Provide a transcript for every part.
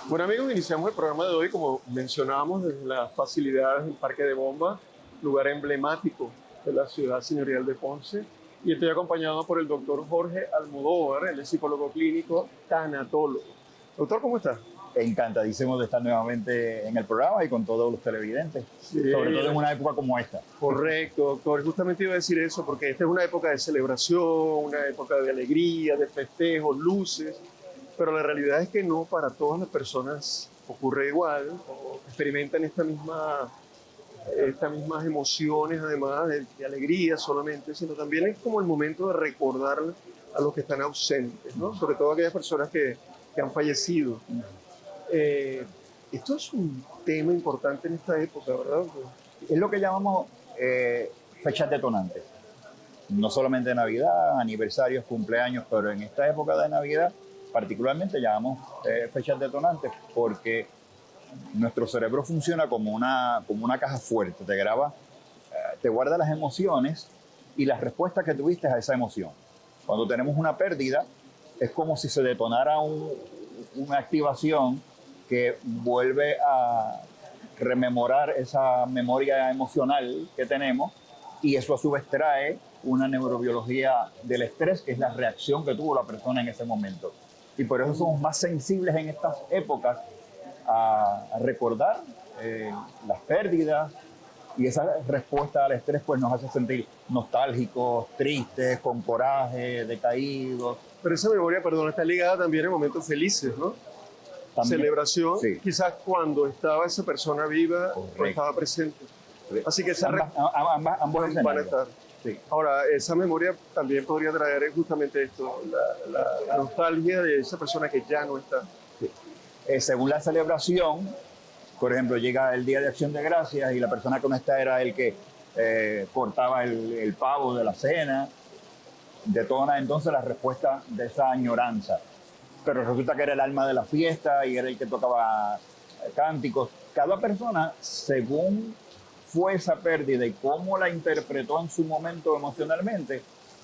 Bueno amigos, iniciamos el programa de hoy como mencionábamos desde las facilidades del Parque de Bomba, lugar emblemático de la ciudad señorial de Ponce. Y estoy acompañado por el doctor Jorge Almodóvar, él es psicólogo clínico, tanatólogo. Doctor, ¿cómo está? Encantadísimo de estar nuevamente en el programa y con todos los televidentes, Sí, sobre todo en una época como esta. correcto, doctor. Justamente iba a decir eso porque esta es una época de celebración, una época de alegría, de festejos, luces, pero la realidad es que no para todas las personas ocurre igual o experimentan estas mismas emociones, además de alegría solamente, sino también es como el momento de recordar a los que están ausentes, ¿no? Sobre todo aquellas personas que han fallecido. Eh, Esto es un tema importante en esta época, ¿verdad? Es lo que llamamos fechas detonantes. No solamente de Navidad, aniversarios, cumpleaños, pero en esta época de Navidad particularmente llamamos fechas detonantes porque nuestro cerebro funciona como una caja fuerte, te graba, te guarda las emociones y las respuestas que tuviste a esa emoción. Cuando tenemos una pérdida, es como si se detonara una activación que vuelve a rememorar esa memoria emocional que tenemos y eso a su vez trae una neurobiología del estrés, que es la reacción que tuvo la persona en ese momento. Y por eso somos más sensibles en estas épocas a recordar las pérdidas, y esa respuesta al estrés pues nos hace sentir nostálgicos, tristes, con coraje, decaídos. Pero esa memoria, perdón, está ligada también a momentos felices, ¿no? También, Celebración, sí, quizás cuando estaba esa persona viva o correcto. estaba presente. Así que esa Ambos van a escenarios. estar. Sí. Ahora, esa memoria también podría traer justamente esto, la nostalgia de esa persona que ya no está. Sí. Según la celebración, por ejemplo, llega el Día de Acción de Gracias y la persona que no está era el que cortaba el pavo de la cena, detona entonces la respuesta de esa añoranza. Pero resulta que era el alma de la fiesta y era el que tocaba cánticos. Cada persona, según fue esa pérdida y cómo la interpretó en su momento emocionalmente,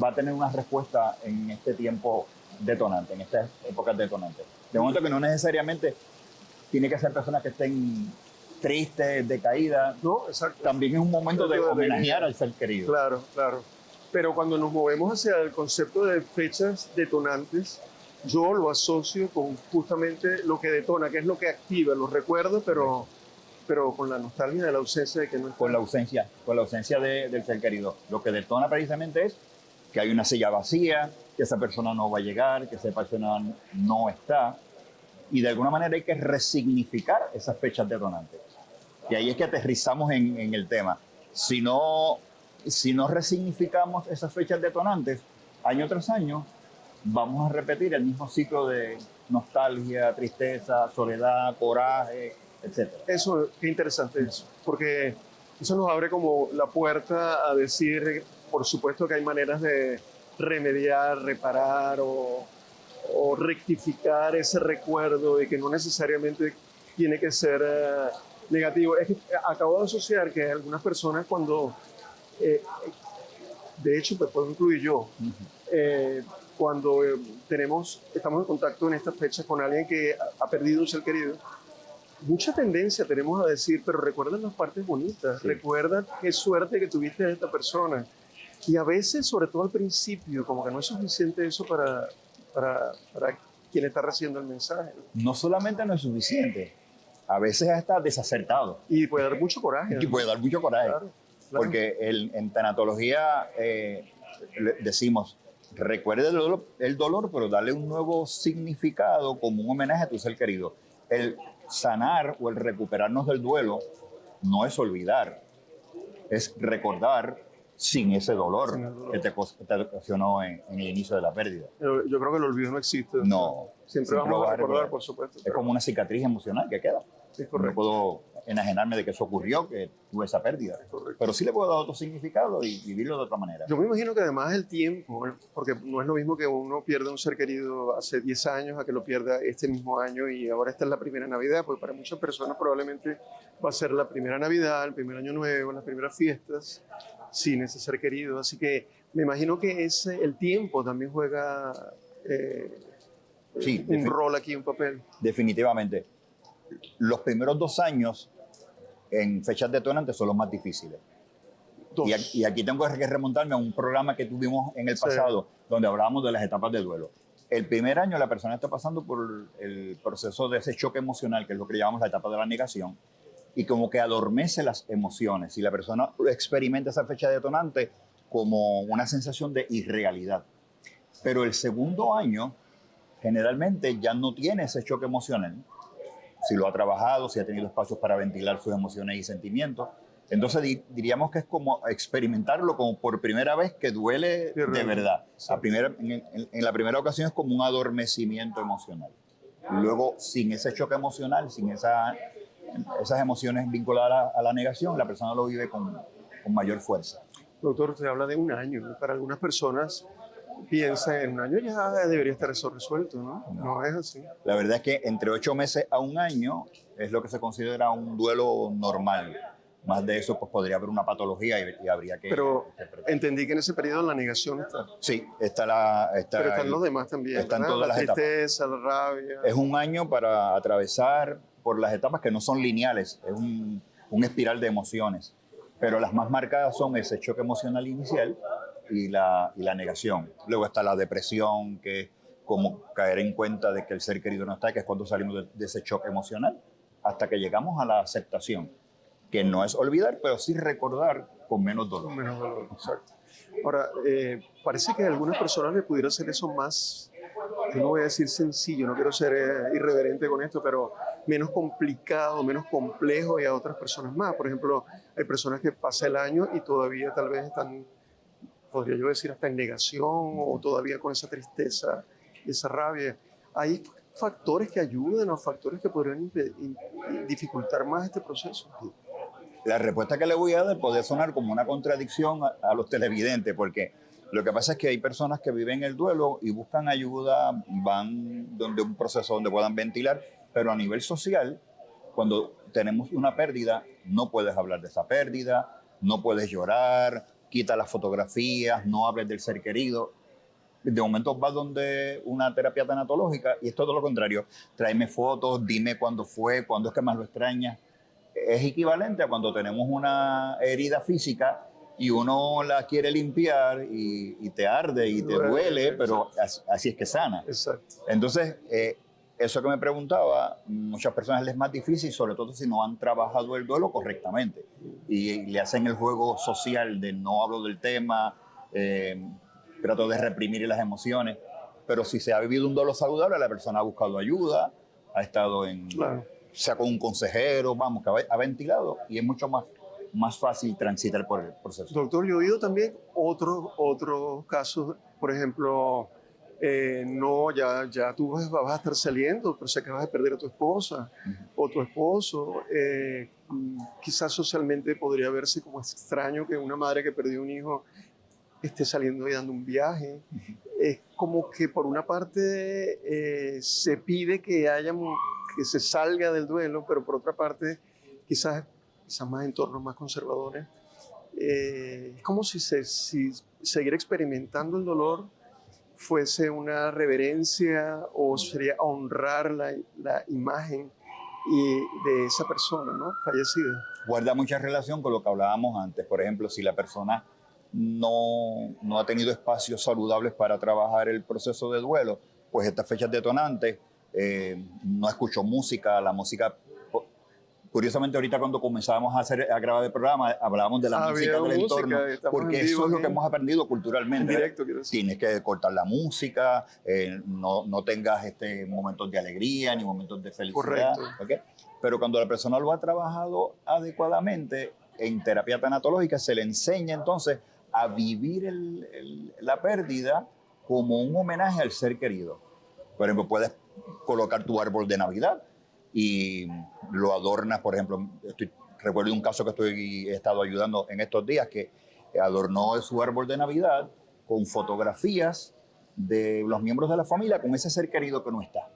va a tener una respuesta en este tiempo detonante, en estas épocas detonantes. De momento que no necesariamente tiene que ser personas que estén tristes, decaídas. No, exacto. También es un momento de homenajear al ser querido. Claro, claro. Pero cuando nos movemos hacia el concepto de fechas detonantes, yo lo asocio con justamente lo que detona, que es lo que activa los recuerdos, pero con la nostalgia de la ausencia de que no está. Con la ausencia del ser querido. Lo que detona precisamente es que hay una silla vacía, que esa persona no va a llegar, que esa persona no está. Y de alguna manera hay que resignificar esas fechas detonantes. Y ahí es que aterrizamos en el tema. Si no resignificamos esas fechas detonantes, año tras año, vamos a repetir el mismo ciclo de nostalgia, tristeza, soledad, coraje, etc. Eso, qué interesante eso, porque eso nos abre como la puerta a decir, por supuesto que hay maneras de remediar, reparar o rectificar ese recuerdo y que no necesariamente tiene que ser negativo. Es que acabo de asociar que algunas personas cuando, eh, de hecho, pues puedo incluir yo, eh, cuando estamos en contacto en esta fecha con alguien que ha perdido un ser querido, mucha tendencia tenemos a decir, pero recuerda las partes bonitas, Sí. recuerda qué suerte que tuviste de esta persona. Y a veces, sobre todo al principio, como que no es suficiente eso para quien está recibiendo el mensaje. No solamente no es suficiente, a veces hasta desacertado. Y puede dar mucho coraje. Y puede dar mucho coraje. Claro, claro. Porque en tanatología decimos, recuerde el dolor, pero darle un nuevo significado como un homenaje a tu ser querido. El sanar o el recuperarnos del duelo no es olvidar, es recordar sin ese dolor, Sin el dolor. que te ocasionó en el inicio de la pérdida. Pero yo creo que el olvido no existe. No. Siempre lo vamos vas a recordar, por supuesto. Es como una cicatriz emocional que queda. Es No correcto. puedo enajenarme de que eso ocurrió, que tuve esa pérdida. Correcto. Pero sí le puedo dar otro significado y vivirlo de otra manera. Yo me imagino que además el tiempo, porque no es lo mismo que uno pierda un ser querido hace 10 años a que lo pierda este mismo año y ahora esta es la primera Navidad, porque para muchas personas probablemente va a ser la primera Navidad, el primer año nuevo, las primeras fiestas sin ese ser querido. Así que me imagino que el tiempo también juega Sí, un rol aquí, un papel. definitivamente. Los primeros 2 años en fechas detonantes son los más difíciles. Y aquí tengo que remontarme a un programa que tuvimos en el pasado, donde hablábamos de las etapas de duelo. El primer año la persona está pasando por el proceso de ese choque emocional, que es lo que llamamos la etapa de la negación, y como que adormece las emociones. Y la persona experimenta esa fecha detonante como una sensación de irrealidad. Pero el segundo año, generalmente ya no tiene ese choque emocional. Si lo ha trabajado, si ha tenido espacios para ventilar sus emociones y sentimientos. Entonces diríamos que es como experimentarlo como por primera vez que duele de verdad. En la primera ocasión es como un adormecimiento emocional. Luego, sin ese choque emocional, sin esas emociones vinculadas a la negación, la persona lo vive con mayor fuerza. Doctor, usted habla de un año. Para algunas personas piensan en un año ya debería estar eso resuelto, ¿no? No es así. La verdad es que entre 8 meses a 1 año es lo que se considera un duelo normal. Más de eso, pues podría haber una patología y habría que... Pero entendí que en ese periodo la negación está. Sí, pero están los demás también. Están todas las etapas. La tristeza, la rabia. Es un año para atravesar por las etapas que no son lineales. Es un espiral de emociones. Pero las más marcadas son ese choque emocional inicial y la negación. Luego está la depresión, que es como caer en cuenta de que el ser querido no está, que es cuando salimos de ese choque emocional, hasta que llegamos a la aceptación, que no es olvidar, pero sí recordar con menos dolor. Con menos dolor, exacto. Ahora, parece que a algunas personas le pudiera hacer eso más, yo no voy a decir sencillo, no quiero ser irreverente con esto, pero menos complicado, menos complejo, y a otras personas más. Por ejemplo, hay personas que pasa el año y todavía tal vez están, podría yo decir, hasta en negación o todavía con esa tristeza y esa rabia. ¿Hay factores que ayuden o factores que podrían dificultar más este proceso? La respuesta que le voy a dar puede sonar como una contradicción a los televidentes, porque lo que pasa es que hay personas que viven el duelo y buscan ayuda, van donde un proceso donde puedan ventilar, pero a nivel social, cuando tenemos una pérdida, no puedes hablar de esa pérdida, no puedes llorar, quita las fotografías, no hables del ser querido. De momento vas donde una terapia tanatológica y es todo lo contrario. Tráeme fotos, dime cuándo fue, cuándo es que más lo extrañas. Es equivalente a cuando tenemos una herida física y uno la quiere limpiar y te arde y te duele, pero así es que sana. Exacto. Entonces, eso que me preguntaba, muchas personas les es más difícil, sobre todo si no han trabajado el duelo correctamente y le hacen el juego social de no hablo del tema, trato de reprimir las emociones, pero si se ha vivido un duelo saludable, la persona ha buscado ayuda, ha estado en... Claro. Sea con un consejero, vamos, que ha ventilado y es mucho más fácil transitar por el proceso. Doctor, yo he oído también otros casos, por ejemplo, no, ya tú vas a estar saliendo, pero sé que vas a perder a tu esposa o tu esposo. Quizás socialmente podría verse como extraño que una madre que perdió un hijo esté saliendo y dando un viaje. Es como que por una parte se pide que se salga del duelo, pero por otra parte quizás más entornos más conservadores, es como si seguir experimentando el dolor fuese una reverencia o sería honrar la imagen de esa persona, ¿no?, fallecida. Guarda mucha relación con lo que hablábamos antes. Por ejemplo, si la persona no ha tenido espacios saludables para trabajar el proceso de duelo, pues estas fechas detonantes, no escuchó música, la música... Curiosamente, ahorita cuando comenzábamos a grabar el programa, hablábamos de la música del entorno, porque eso es lo que hemos aprendido culturalmente. En directo, quiero decir. Tienes que cortar la música, no tengas momentos de alegría ni momentos de felicidad. ¿Okay? Pero cuando la persona lo ha trabajado adecuadamente, en terapia tanatológica se le enseña entonces a vivir la pérdida como un homenaje al ser querido. Por ejemplo, puedes colocar tu árbol de Navidad y lo adornas. Por ejemplo, recuerdo un caso que he estado ayudando en estos días, que adornó su árbol de Navidad con fotografías de los miembros de la familia con ese ser querido que no está.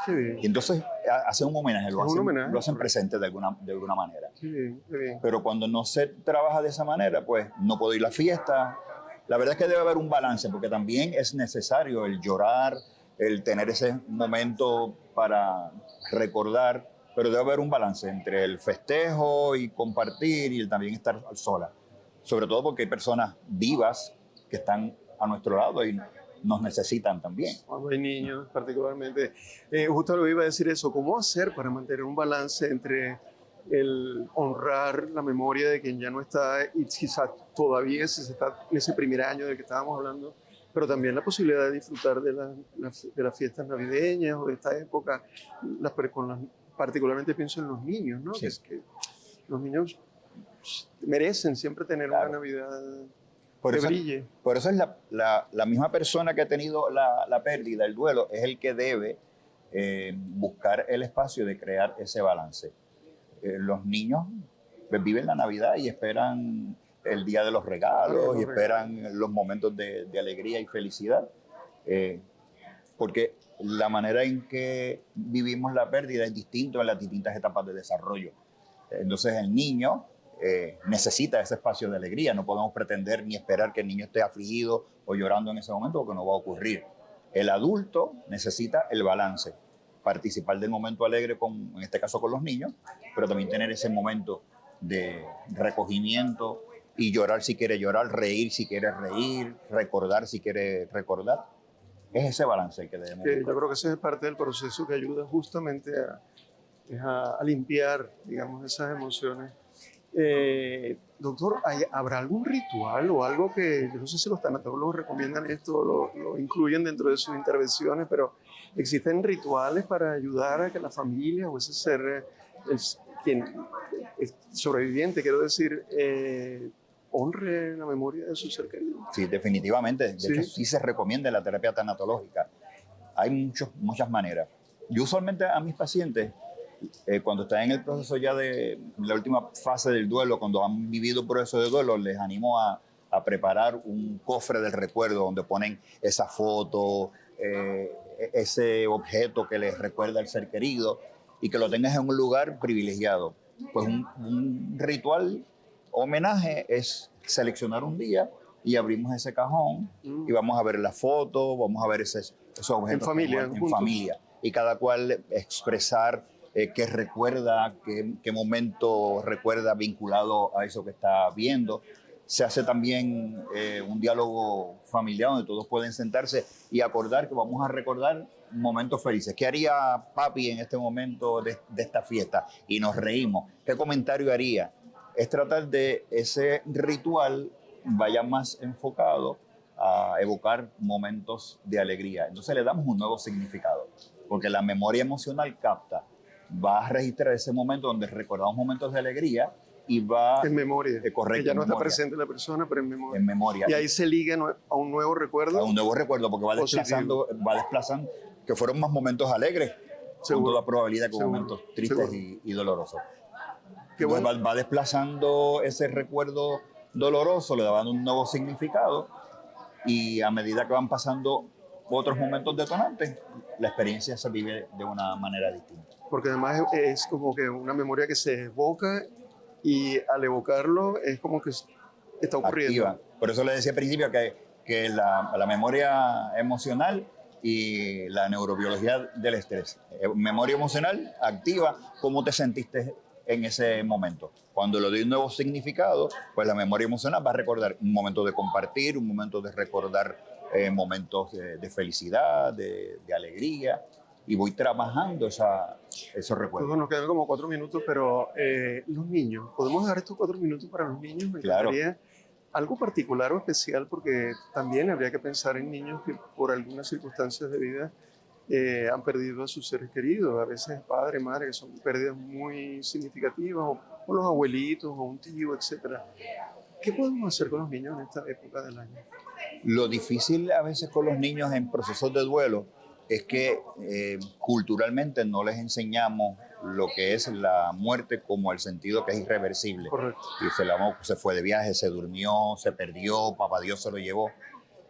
Sí. Y entonces hacen un homenaje, lo hacen presente de alguna manera. Sí, bien. Pero cuando no se trabaja de esa manera, pues no puedo ir a la fiesta. La verdad es que debe haber un balance, porque también es necesario el llorar, el tener ese momento para recordar, pero debe haber un balance entre el festejo y compartir y el también estar sola. Sobre todo porque hay personas vivas que están a nuestro lado y nos necesitan también. Cuando hay niños, particularmente. Justo lo iba a decir eso, ¿cómo hacer para mantener un balance entre el honrar la memoria de quien ya no está y quizás todavía si se está en ese primer año del que estábamos hablando, pero también la posibilidad de disfrutar de, de las fiestas navideñas o de esta época, particularmente pienso en los niños, ¿no? Sí. Que es que los niños merecen siempre tener una Navidad que brille. Por eso es la misma persona que ha tenido la pérdida, el duelo, es el que debe buscar el espacio de crear ese balance. Los niños viven la Navidad y esperan el día de los regalos y esperan los momentos de alegría y felicidad, porque la manera en que vivimos la pérdida es distinta en las distintas etapas de desarrollo. Entonces el niño necesita ese espacio de alegría. No podemos pretender ni esperar que el niño esté afligido o llorando en ese momento, porque no va a ocurrir. El adulto necesita el balance, participar del momento alegre, en este caso con los niños, pero también tener ese momento de recogimiento y llorar si quiere llorar, reír si quiere reír, recordar si quiere recordar. Es ese balance el que debemos buscar. Yo creo que ese es parte del proceso que ayuda justamente a limpiar, digamos, esas emociones. Doctor, ¿habrá algún ritual o algo que, yo no sé si los tanatólogos recomiendan esto, lo incluyen dentro de sus intervenciones, pero existen rituales para ayudar a que la familia o ese ser, el sobreviviente, quiero decir, honre la memoria de su ser querido? Sí, definitivamente. De hecho, sí se recomienda la terapia tanatológica. Hay muchas maneras. Yo usualmente a mis pacientes, cuando están en el proceso ya de la última fase del duelo, cuando han vivido proceso de duelo, les animo a preparar un cofre del recuerdo donde ponen esa foto, ese objeto que les recuerda al ser querido y que lo tengas en un lugar privilegiado. Pues un ritual homenaje es seleccionar un día y abrimos ese cajón y vamos a ver la foto, vamos a ver esos objetos en familia, en familia, y cada cual expresar qué recuerda, qué momento recuerda vinculado a eso que está viendo. Se hace también un diálogo familiar donde todos pueden sentarse y acordar que vamos a recordar momentos felices. ¿Qué haría papi en este momento de esta fiesta? Y nos reímos. ¿Qué comentario haría? Es tratar de ese ritual vaya más enfocado a evocar momentos de alegría. Entonces le damos un nuevo significado, porque la memoria emocional capta, va a registrar ese momento donde recordamos momentos de alegría y va... En memoria. Correcto. Que ya no está presente la persona, pero en memoria. En memoria. Y ahí se liga a un nuevo recuerdo. A un nuevo recuerdo, porque va desplazando, que fueron más momentos alegres, con toda probabilidad que momentos tristes y dolorosos. Entonces, bueno, va desplazando ese recuerdo doloroso, le va dando un nuevo significado, y a medida que van pasando otros momentos detonantes, la experiencia se vive de una manera distinta. Porque además es como que una memoria que se evoca y al evocarlo es como que está ocurriendo. Activa. Por eso le decía al principio que la memoria emocional y la neurobiología del estrés. Memoria emocional activa cómo te sentiste en ese momento. Cuando le doy un nuevo significado, pues la memoria emocional va a recordar un momento de compartir, un momento de recordar momentos de felicidad, de alegría, y voy trabajando esos recuerdos. Nos quedan como 4 minutos, pero los niños, ¿podemos dar estos 4 minutos para los niños? Me encantaría algo particular o especial, porque también habría que pensar en niños que por algunas circunstancias de vida han perdido a sus seres queridos, a veces padre, madre, que son pérdidas muy significativas, o los abuelitos, o un tío, etc. ¿Qué podemos hacer con los niños en esta época del año? Lo difícil a veces con los niños en procesos de duelo es que culturalmente no les enseñamos lo que es la muerte como el sentido que es irreversible. Correcto. Y se fue de viaje, se durmió, se perdió, papá Dios se lo llevó.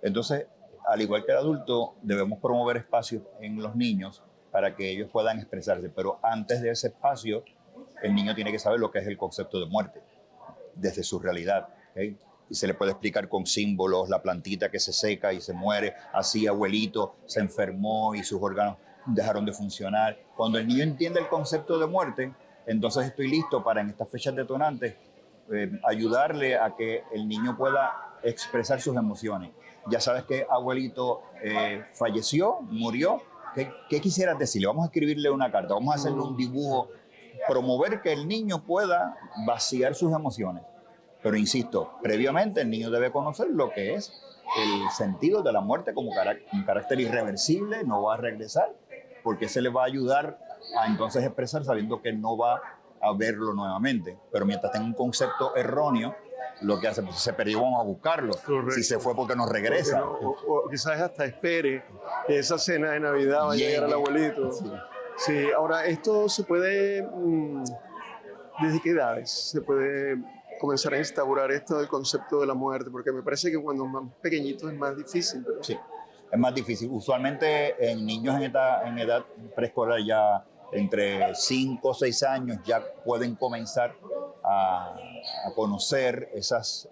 Entonces, al igual que el adulto, debemos promover espacios en los niños para que ellos puedan expresarse. Pero antes de ese espacio, el niño tiene que saber lo que es el concepto de muerte, desde su realidad. ¿Okay? Y se le puede explicar con símbolos, la plantita que se seca y se muere, así abuelito se enfermó y sus órganos. dejaron de funcionar. Cuando el niño entiende el concepto de muerte, entonces estoy listo para en estas fechas detonantes ayudarle a que el niño pueda expresar sus emociones. Ya sabes que abuelito falleció, murió. ¿Qué quisieras decirle? Vamos a escribirle una carta, vamos a hacerle un dibujo, promover que el niño pueda vaciar sus emociones. Pero insisto, previamente el niño debe conocer lo que es el sentido de la muerte como un carácter irreversible, no va a regresar, porque se le va a ayudar a entonces expresar sabiendo que no va a verlo nuevamente. Pero mientras tenga un concepto erróneo, lo que hace, pues, si se perdió, vamos a buscarlo. Correcto. Si se fue, porque no regresa. O quizás hasta espere que esa cena de Navidad vaya a llegar al abuelito. Sí. Sí, ahora, esto se puede, ¿desde qué edades se puede comenzar a instaurar esto del concepto de la muerte? Porque me parece que cuando más pequeñito es más difícil, ¿verdad? Sí, es más difícil. Usualmente en niños en edad preescolar, ya entre 5 o 6 años, ya pueden comenzar a conocer esas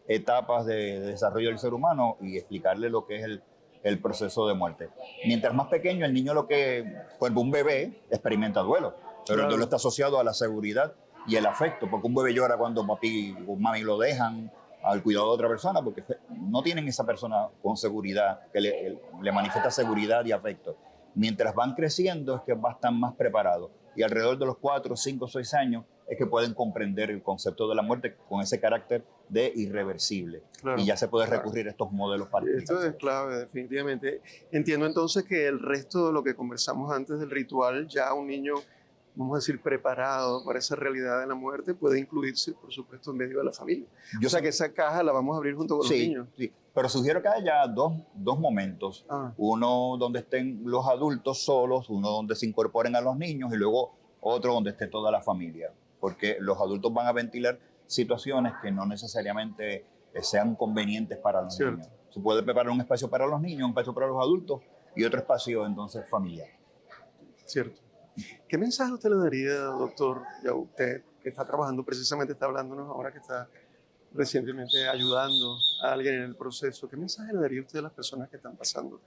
etapas de desarrollo del ser humano y explicarle lo que es el proceso de muerte. Mientras más pequeño, el niño pues un bebé experimenta duelo, pero el duelo está asociado a la seguridad y el afecto, porque un bebé llora cuando papi o mami lo dejan al cuidado de otra persona, porque no tienen esa persona con seguridad, que le manifiesta seguridad y afecto. Mientras van creciendo es que están más preparados, y alrededor de los 4, 5, 6 años es que pueden comprender el concepto de la muerte con ese carácter de irreversible. Claro, y ya se puede recurrir a estos modelos particulares. Esto es clave, definitivamente. Entiendo entonces que el resto de lo que conversamos antes del ritual, ya un niño, vamos a decir, preparado para esa realidad de la muerte, puede incluirse, por supuesto, en medio de la familia. O sea, que esa caja la vamos a abrir junto con los niños. Sí, pero sugiero que haya dos momentos. Uno donde estén los adultos solos, uno donde se incorporen a los niños y luego otro donde esté toda la familia. Porque los adultos van a ventilar situaciones que no necesariamente sean convenientes para los niños. Se puede preparar un espacio para los niños, un espacio para los adultos y otro espacio entonces familiar. Cierto. ¿Qué mensaje usted le daría, doctor? Ya usted que está trabajando, precisamente está hablándonos ahora que está recientemente ayudando a alguien en el proceso. ¿Qué mensaje le daría usted a las personas que están pasando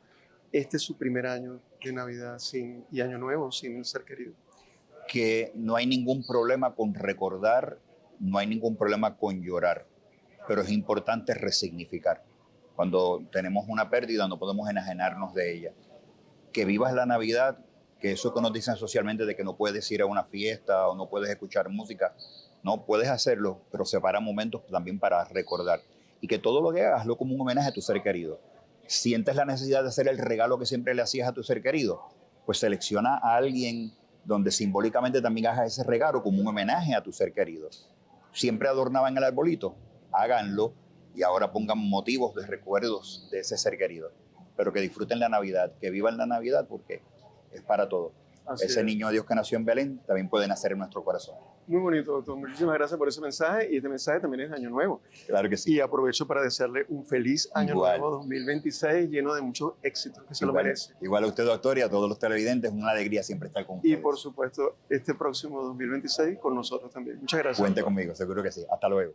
este es su primer año de Navidad y Año Nuevo sin el ser querido? Que no hay ningún problema con recordar, no hay ningún problema con llorar, pero es importante resignificar. Cuando tenemos una pérdida no podemos enajenarnos de ella. Que vivas la Navidad, que eso que nos dicen socialmente de que no puedes ir a una fiesta o no puedes escuchar música, no puedes hacerlo, pero separa momentos también para recordar. Y que todo lo que hagas, hazlo como un homenaje a tu ser querido. ¿Sientes la necesidad de hacer el regalo que siempre le hacías a tu ser querido? Pues selecciona a alguien donde simbólicamente también hagas ese regalo como un homenaje a tu ser querido. Siempre adornaban el arbolito, háganlo y ahora pongan motivos de recuerdos de ese ser querido. Pero que disfruten la Navidad, que vivan la Navidad porque es para todos. Ese niño Dios que nació en Belén también puede nacer en nuestro corazón. Muy bonito, doctor. Muchísimas gracias por ese mensaje. Y este mensaje también es de Año Nuevo. Claro que sí. Y aprovecho para desearle un feliz Año Nuevo 2026 lleno de muchos éxitos que se lo merece. Igual a usted, doctor, y a todos los televidentes, una alegría siempre estar con ustedes. Y por supuesto, este próximo 2026 con nosotros también. Muchas gracias. Cuente conmigo, seguro que sí. Hasta luego.